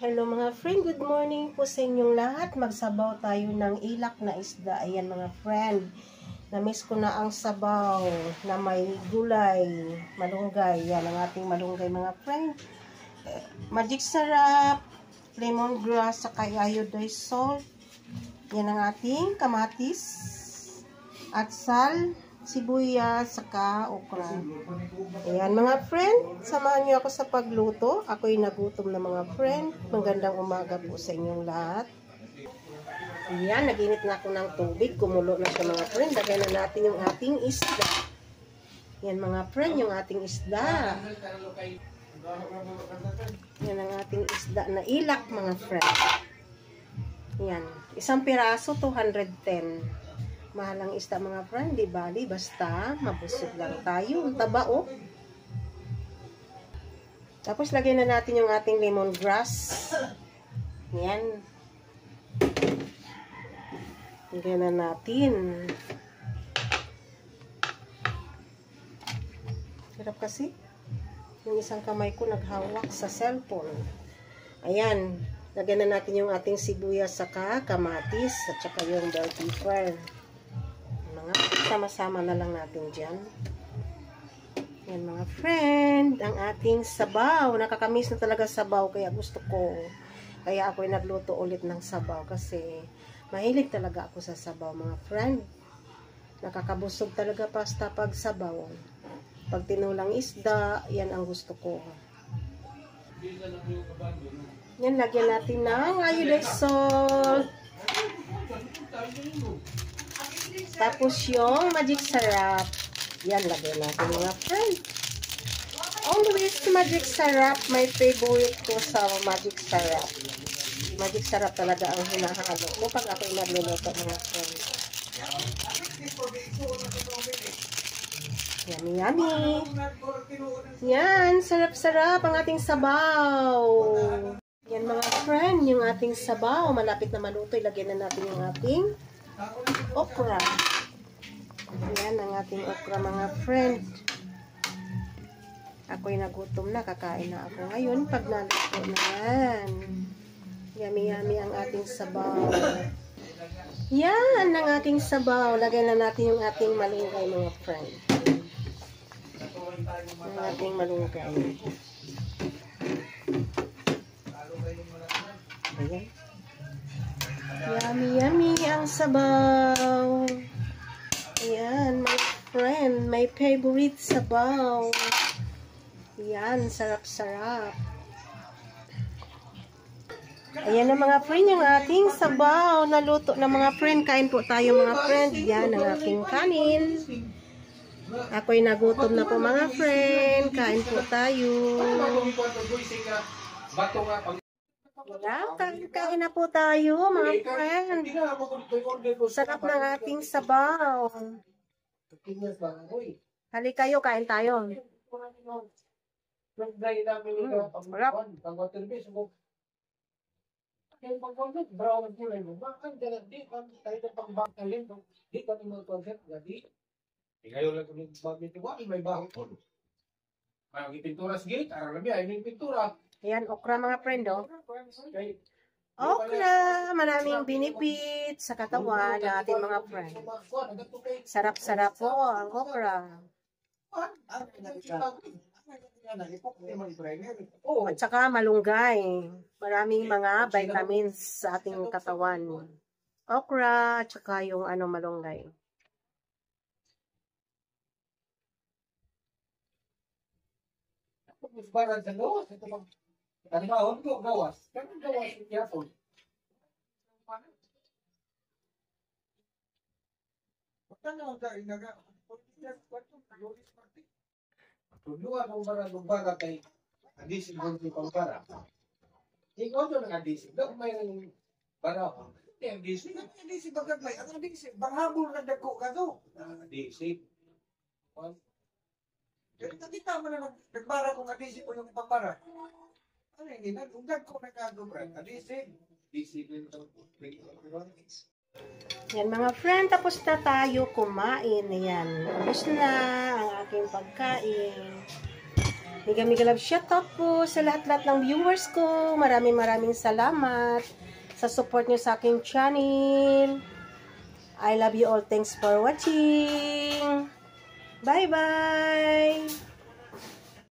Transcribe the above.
Hello mga friend, good morning po sa inyong lahat. Magsabaw tayo ng ilak na isda. Ayan mga friend, namiss ko na ang sabaw na may gulay, malunggay. Yan ang ating malunggay mga friend. Magic sarap, lemongrass, saka iodized salt. Yan ang ating kamatis, at sal, sibuyas, saka okra. Ayan mga friend, samahan niyo ako sa pagluto. Ako'y nagutom na mga friend. Magandang umaga po sa inyong lahat. Ayan, naginit na ako ng tubig. Kumulo na siya mga friend. Lagyan na natin yung ating isda. Yan mga friend, yung ating isda. Yan ang ating isda na ilak mga friend. Yan, isang piraso 210. Mahal ang isda mga friend, di bali, basta mabusog lang tayo. Ang taba oh. Tapos lagyan na natin yung ating lemongrass. Yan. Lagyan na natin. Hirap kasi. Yung isang kamay ko naghawak sa cellphone. Ayan. Lagyan na natin yung ating sibuyas saka kamatis at saka yung bell pepper. Sama-sama na lang natin dyan. Yan mga friend, ang ating sabaw. Nakakamiss na talaga sabaw, kaya gusto ko. Kaya ako'y nagluto ulit ng sabaw kasi mahilig talaga ako sa sabaw mga friend. Nakakabusog talaga basta pag sabaw. Pag tinulang isda, yan ang gusto ko. Yan, lagyan natin ng iodized salt. Tapos yung magic sarap. Yan, lagyan natin mga friend. Always magic sarap. My favorite ko sa magic sarap. Magic sarap talaga ang hinahalo ko pag ako'y nagluluto mga friend. Yummy, yummy. Yan, sarap-sarap ang ating sabaw. Yan mga friend, yung ating sabaw. Malapit na maluto. Ilagyan na natin yung ating okra. Yan ang ating okra mga friend. Ako'y nagutom na. Kakain na ako ngayon pag naluto na yan. Yummy yummy ang ating sabaw. Yan ang ating sabaw. Lagyan na natin yung ating malunggay mga friend. Ang ating malunggay. Ayan. Yummy, yummy ang sabaw. Ayan, my friend, my favorite sabaw. Ayan, sarap-sarap. Ayan na mga friend, yung ating sabaw. Naluto na mga friend. Kain po tayo mga friend. Yan ang ating kanin. Ako'y nagutom na po mga friend. Kain po tayo. Kain na po tayo mga friend. Sarap ng ating sabaw. Hali kayo, kain tayo. Sarap. Ayan, okra mga friend oh. Okra, maraming benefit sa katawan ng ating mga friend. Sarap-sarap po ang okra. At saka malunggay. Maraming mga vitamins sa ating katawan. Okra, at saka yung malunggay. Tanahon ko, gawas. Ganun gawas yung yapon. Pagtanahon ka, inaga. Tuduan ang bara kay adisig mo yung pambara. Ikaw doon ang adisig. Doon may bara. Hindi adisig. Adisig bagagmay. Ang adisig, banghabol na dako ka doon. Adisig. Hindi tama na nagbara kung adisig ko yung pambara. Ano hindi, nagugad ko nagkagubran. Adisig. Adisig yung Yan mga friend, tapos na tayo kumain. Ayan, tapos na ang aking pagkain. Mega love shoutout po sa lahat-lahat ng viewers ko. Maraming salamat sa support nyo sa aking channel. I love you all. Thanks for watching. Bye-bye!